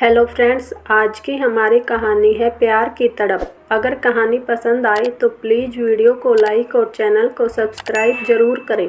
Hello friends, आज की हमारी कहानी है प्यार की तड़प। अगर कहानी पसंद आए तो प्लीज़ वीडियो को लाइक और चैनल को सब्सक्राइब जरूर करें।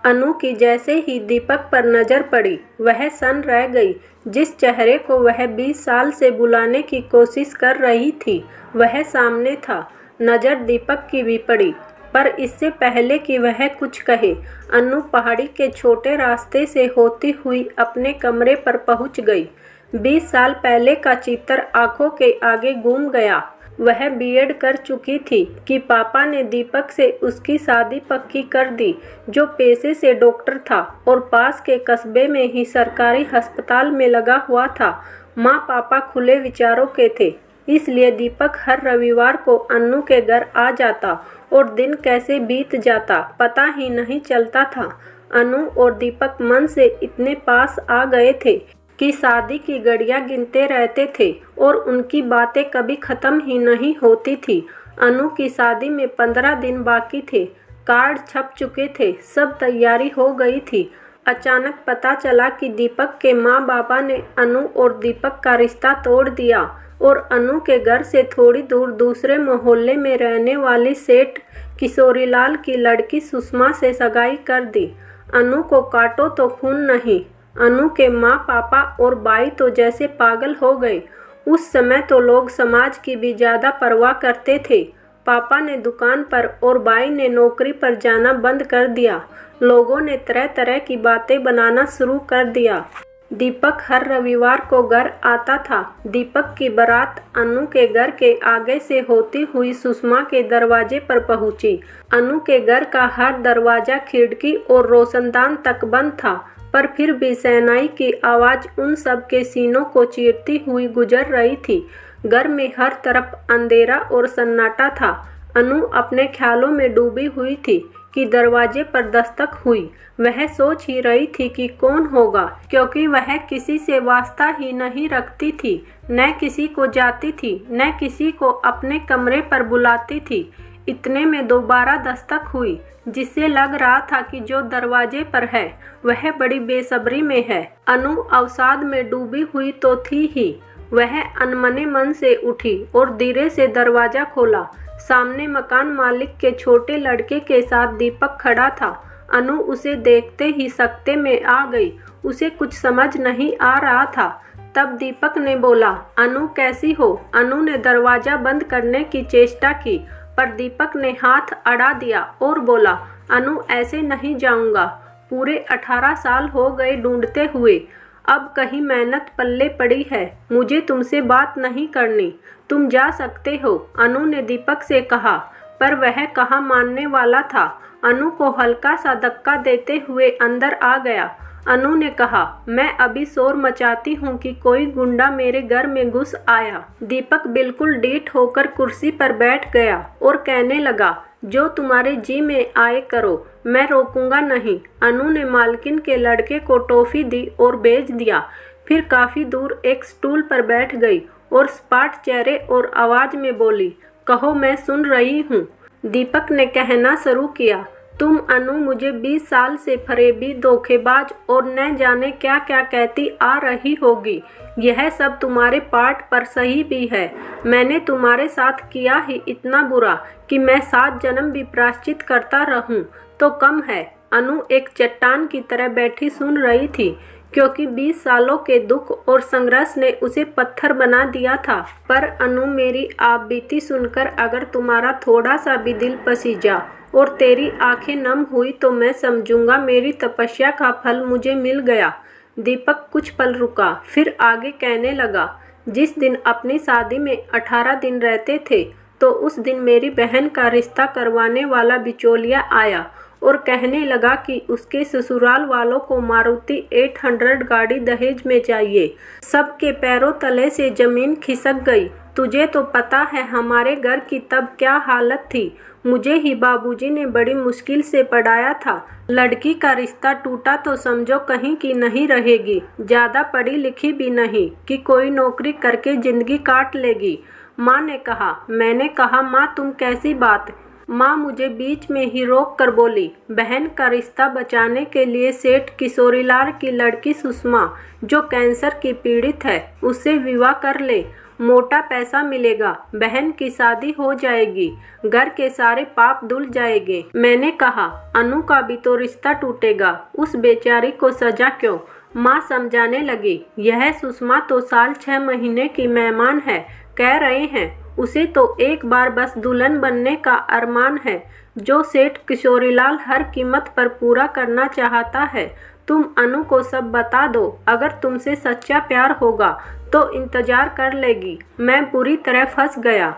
अनु की जैसे ही दीपक पर नज़र पड़ी वह सन रह गई। जिस चेहरे को वह 20 साल से बुलाने की कोशिश कर रही थी वह सामने था। नज़र दीपक की भी पड़ी, पर इससे पहले कि वह कुछ कहे अनु पहाड़ी के छोटे रास्ते से होती हुई अपने कमरे पर पहुंच गई। 20 साल पहले का चित्र आंखों के आगे घूम गया। वह बीएड कर चुकी थी कि पापा ने दीपक से उसकी शादी पक्की कर दी, जो पेशे से डॉक्टर था और पास के कस्बे में ही सरकारी अस्पताल में लगा हुआ था। माँ पापा खुले विचारों के थे, इसलिए दीपक हर रविवार को अन्नू के घर आ जाता और दिन कैसे बीत जाता पता ही नहीं चलता था। अनु और दीपक मन से इतने पास आ गए थे कि शादी की घड़ियां गिनते रहते थे और उनकी बातें कभी खत्म ही नहीं होती थी। अनु की शादी में 15 दिन बाकी थे। कार्ड छप चुके थे, सब तैयारी हो गई थी। अचानक पता चला कि दीपक के माँ बाबा ने अनु और दीपक का रिश्ता तोड़ दिया और अनु के घर से थोड़ी दूर दूसरे मोहल्ले में रहने वाली सेठ किशोरीलाल की लड़की सुषमा से सगाई कर दी। अनु को काटो तो खून नहीं। अनु के माँ पापा और बाई तो जैसे पागल हो गए। उस समय तो लोग समाज की भी ज़्यादा परवाह करते थे। पापा ने दुकान पर और बाई ने नौकरी पर जाना बंद कर दिया। लोगों ने तरह तरह की बातें बनाना शुरू कर दिया। दीपक हर रविवार को घर आता था। दीपक की बारात अनु के घर के आगे से होती हुई सुषमा के दरवाजे पर पहुंची। अनु के घर का हर दरवाजा, खिड़की और रोशनदान तक बंद था, पर फिर भी शहनाई की आवाज़ उन सब के सीनों को चीरती हुई गुजर रही थी। घर में हर तरफ अंधेरा और सन्नाटा था। अनु अपने ख्यालों में डूबी हुई थी कि दरवाजे पर दस्तक हुई। वह सोच ही रही थी कि कौन होगा, क्योंकि वह किसी से वास्ता ही नहीं रखती थी। न किसी को जाती थी, न किसी को अपने कमरे पर बुलाती थी। इतने में दोबारा दस्तक हुई, जिससे लग रहा था कि जो दरवाजे पर है वह बड़ी बेसब्री में है। अनु अवसाद में डूबी हुई तो थी ही। वह अनमने मन से उठी और धीरे से दरवाजा खोला। सामने मकान मालिक के छोटे लड़के के साथ दीपक खड़ा था। अनु उसे देखते ही सकते में आ गई। उसे कुछ समझ नहीं आ रहा था। तब दीपक ने बोला, अनु कैसी हो? अनु ने दरवाजा बंद करने की चेष्टा की, पर दीपक ने हाथ अड़ा दिया और बोला, अनु ऐसे नहीं जाऊंगा। पूरे 18 साल हो गए ढूंढते हुए, अब कहीं मेहनत पल्ले पड़ी है। मुझे तुमसे बात नहीं करनी, तुम जा सकते हो, अनु ने दीपक से कहा। पर वह कहाँ मानने वाला था। अनु को हल्का सा धक्का देते हुए अंदर आ गया। अनु ने कहा, मैं अभी शोर मचाती हूँ कि कोई गुंडा मेरे घर में घुस आया। दीपक बिल्कुल डीठ होकर कुर्सी पर बैठ गया और कहने लगा, जो तुम्हारे जी में आए करो, मैं रोकूंगा नहीं। अनु ने मालकिन के लड़के को टॉफी दी और भेज दिया। फिर काफ़ी दूर एक स्टूल पर बैठ गई और सपाट चेहरे और आवाज़ में बोली, कहो, मैं सुन रही हूँ। दीपक ने कहना शुरू किया, तुम अनु मुझे 20 साल से फरेबी, धोखेबाज और न जाने क्या क्या कहती आ रही होगी। यह सब तुम्हारे पार्ट पर सही भी है। मैंने तुम्हारे साथ किया ही इतना बुरा कि मैं 7 जन्म भी प्रायश्चित करता रहूं तो कम है। अनु एक चट्टान की तरह बैठी सुन रही थी, क्योंकि 20 सालों के दुख और संघर्ष ने उसे पत्थर बना दिया था। पर अनु, मेरी आप बीती सुनकर अगर तुम्हारा थोड़ा सा भी दिल पसीजा और तेरी आंखें नम हुई तो मैं समझूंगा मेरी तपस्या का फल मुझे मिल गया। दीपक कुछ पल रुका, फिर आगे कहने लगा, जिस दिन अपनी शादी में 18 दिन रहते थे तो उस दिन मेरी बहन का रिश्ता करवाने वाला बिचौलिया आया और कहने लगा कि उसके ससुराल वालों को मारुति 800 गाड़ी दहेज में चाहिए। सबके पैरों तले से जमीन खिसक गई। तुझे तो पता है हमारे घर की तब क्या हालत थी। मुझे ही बाबूजी ने बड़ी मुश्किल से पढ़ाया था। लड़की का रिश्ता टूटा तो समझो कहीं की नहीं रहेगी। ज़्यादा पढ़ी लिखी भी नहीं कि कोई नौकरी करके ज़िंदगी काट लेगी। माँ ने कहा। मैंने कहा, माँ तुम कैसी बात, माँ मुझे बीच में ही रोक कर बोली, बहन का रिश्ता बचाने के लिए सेठ किशोरीलाल की लड़की सुषमा, जो कैंसर की पीड़ित है, उससे विवाह कर ले। मोटा पैसा मिलेगा, बहन की शादी हो जाएगी, घर के सारे पाप धुल जाएंगे। मैंने कहा, अनु का भी तो रिश्ता टूटेगा, उस बेचारी को सजा क्यों? माँ समझाने लगी, यह सुषमा तो साल 6 महीने की मेहमान है, कह रहे हैं उसे तो एक बार बस दुल्हन बनने का अरमान है, जो सेठ किशोरीलाल हर कीमत पर पूरा करना चाहता है। तुम अनु को सब बता दो, अगर तुमसे सच्चा प्यार होगा तो इंतजार कर लेगी। मैं पूरी तरह फंस गया।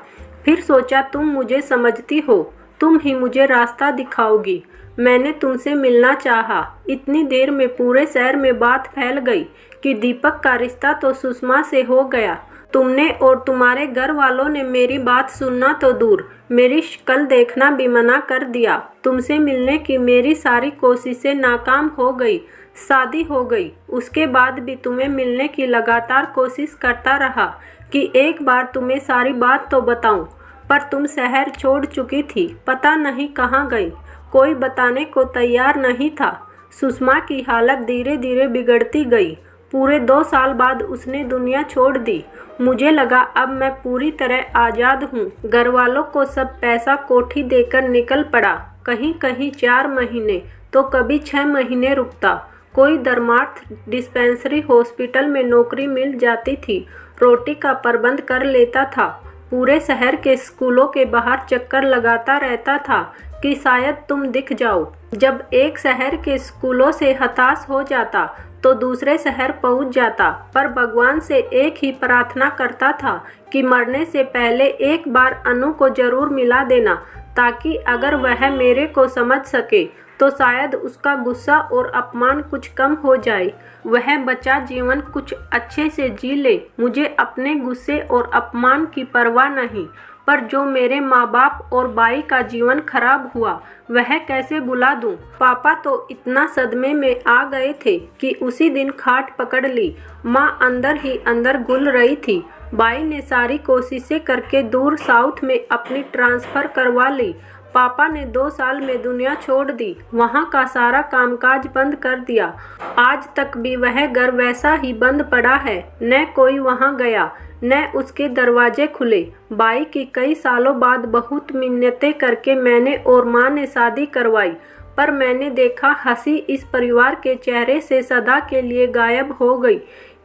फिर सोचा तुम मुझे समझती हो, तुम ही मुझे रास्ता दिखाओगी। मैंने तुमसे मिलना चाहा। इतनी देर में पूरे शहर में बात फैल गई कि दीपक का रिश्ता तो सुषमा से हो गया। तुमने और तुम्हारे घर वालों ने मेरी बात सुनना तो दूर, मेरी शक्ल देखना भी मना कर दिया। तुमसे मिलने की मेरी सारी कोशिशें नाकाम हो गई। शादी हो गई, उसके बाद भी तुम्हें मिलने की लगातार कोशिश करता रहा कि एक बार तुम्हें सारी बात तो बताऊं, पर तुम शहर छोड़ चुकी थी, पता नहीं कहाँ गई। कोई बताने को तैयार नहीं था। सुषमा की हालत धीरे धीरे बिगड़ती गई। पूरे 2 साल बाद उसने दुनिया छोड़ दी। मुझे लगा अब मैं पूरी तरह आज़ाद हूँ। घर वालों को सब पैसा कोठी देकर निकल पड़ा। कहीं कहीं 4 महीने तो कभी 6 महीने रुकता। कोई धर्मार्थ डिस्पेंसरी हॉस्पिटल में नौकरी मिल जाती थी। रोटी का प्रबंध कर लेता था। पूरे शहर के स्कूलों के बाहर चक्कर लगाता रहता था कि शायद तुम दिख जाओ। जब एक शहर के स्कूलों से हताश हो जाता तो दूसरे शहर पहुंच जाता, पर भगवान से एक ही प्रार्थना करता था कि मरने से पहले एक बार अनु को जरूर मिला देना, ताकि अगर वह मेरे को समझ सके तो शायद उसका गुस्सा और अपमान कुछ कम हो जाए, वह बचा जीवन कुछ अच्छे से जी ले। मुझे अपने गुस्से और अपमान की परवाह नहीं, पर जो मेरे माँ बाप और बाई का जीवन खराब हुआ वह कैसे भुला दूं? पापा तो इतना सदमे में आ गए थे कि उसी दिन खाट पकड़ ली। माँ अंदर ही अंदर घुल रही थी। बाई ने सारी कोशिशें करके दूर साउथ में अपनी ट्रांसफ़र करवा ली। पापा ने 2 साल में दुनिया छोड़ दी, वहाँ का सारा कामकाज बंद कर दिया। आज तक भी वह घर वैसा ही बंद पड़ा है, न कोई वहाँ गया न उसके दरवाजे खुले। बाई की कई सालों बाद बहुत मिन्नतें करके मैंने और माँ ने शादी करवाई, पर मैंने देखा हंसी इस परिवार के चेहरे से सदा के लिए गायब हो गई।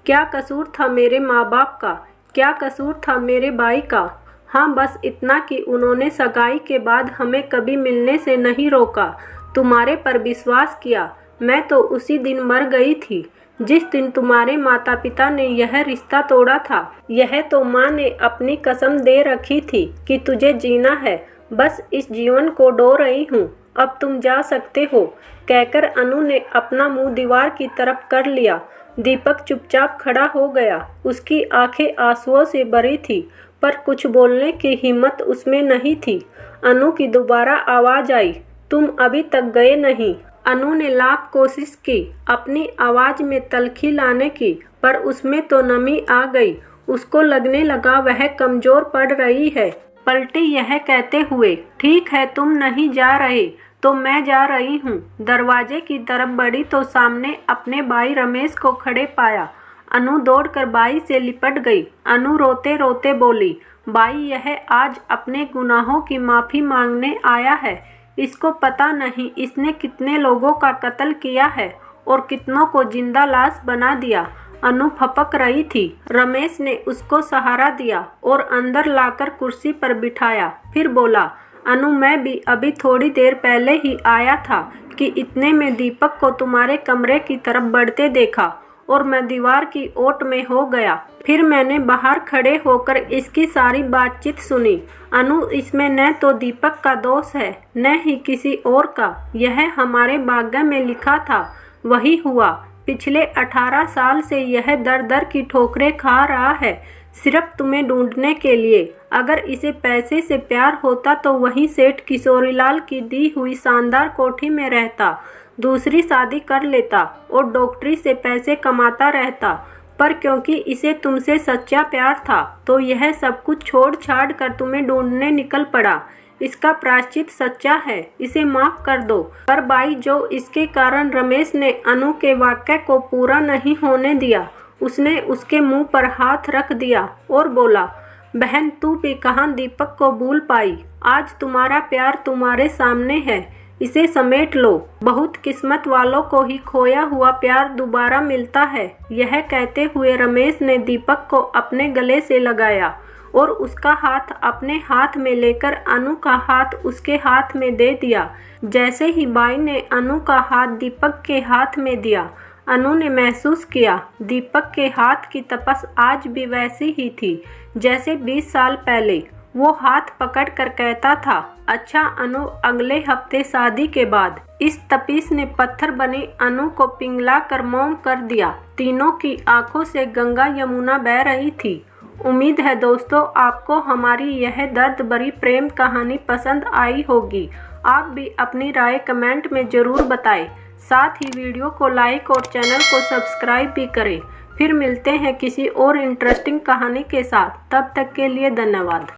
क्या कसूर था मेरे माँ बाप का? क्या कसूर था मेरे बाई का? हाँ, बस इतना कि उन्होंने सगाई के बाद हमें कभी मिलने से नहीं रोका, तुम्हारे पर विश्वास किया। मैं तो उसी दिन मर गई थी जिस दिन तुम्हारे माता पिता ने यह रिश्ता तोड़ा था। यह तो माँ ने अपनी कसम दे रखी थी कि तुझे जीना है, बस इस जीवन को डो रही हूँ, अब तुम जा सकते हो, कहकर अनु ने अपना मुंह दीवार की तरफ कर लिया। दीपक चुपचाप खड़ा हो गया। उसकी आंखें आंसुओं से भरी थी, पर कुछ बोलने की हिम्मत उसमें नहीं थी। अनु की दोबारा आवाज़ आई, तुम अभी तक गए नहीं। अनु ने लाख कोशिश की अपनी आवाज़ में तल्खी लाने की, पर उसमें तो नमी आ गई। उसको लगने लगा वह कमज़ोर पड़ रही है। पलटी यह कहते हुए, ठीक है तुम नहीं जा रहे तो मैं जा रही हूँ। दरवाजे की तरफ बढ़ी तो सामने अपने भाई रमेश को खड़े पाया। अनु दौड़कर बाई से लिपट गई। अनु रोते रोते बोली, बाई यह आज अपने गुनाहों की माफ़ी मांगने आया है। इसको पता नहीं इसने कितने लोगों का कत्ल किया है और कितनों को जिंदा लाश बना दिया। अनु फपक रही थी। रमेश ने उसको सहारा दिया और अंदर लाकर कुर्सी पर बिठाया। फिर बोला, अनु मैं भी अभी थोड़ी देर पहले ही आया था कि इतने में दीपक को तुम्हारे कमरे की तरफ बढ़ते देखा और मैं दीवार की ओट में हो गया। फिर मैंने बाहर खड़े होकर इसकी सारी बातचीत सुनी। अनु इसमें न तो दीपक का दोष है न ही किसी और का। यह हमारे भाग्य में लिखा था, वही हुआ। पिछले 18 साल से यह दर दर की ठोकरें खा रहा है, सिर्फ तुम्हें ढूंढने के लिए। अगर इसे पैसे से प्यार होता तो वहीं सेठ किशोरीलाल की दी हुई शानदार कोठी में रहता, दूसरी शादी कर लेता और डॉक्टरी से पैसे कमाता रहता। पर क्योंकि इसे तुमसे सच्चा प्यार था तो यह सब कुछ छोड़ छाड़ कर तुम्हें ढूंढने निकल पड़ा। इसका प्रायश्चित सच्चा है, इसे माफ कर दो। पर बाई जो इसके कारण रमेश ने अनु के वाक्य को पूरा नहीं होने दिया। उसने उसके मुंह पर हाथ रख दिया और बोला, बहन तू भी कहाँ दीपक को भूल पाई। आज तुम्हारा प्यार तुम्हारे सामने है, इसे समेट लो। बहुत किस्मत वालों को ही खोया हुआ प्यार दोबारा मिलता है। यह कहते हुए रमेश ने दीपक को अपने गले से लगाया और उसका हाथ अपने हाथ में लेकर अनु का हाथ उसके हाथ में दे दिया। जैसे ही बाई ने अनु का हाथ दीपक के हाथ में दिया, अनु ने महसूस किया दीपक के हाथ की तपस आज भी वैसी ही थी जैसे 20 साल पहले। वो हाथ पकड़कर कहता था, अच्छा अनु, अगले हफ्ते शादी के बाद। इस तपीस ने पत्थर बनी अनु को पिघला कर मौन कर दिया। तीनों की आंखों से गंगा यमुना बह रही थी। उम्मीद है दोस्तों आपको हमारी यह दर्द भरी प्रेम कहानी पसंद आई होगी। आप भी अपनी राय कमेंट में ज़रूर बताएं। साथ ही वीडियो को लाइक और चैनल को सब्सक्राइब भी करें। फिर मिलते हैं किसी और इंटरेस्टिंग कहानी के साथ। तब तक के लिए धन्यवाद।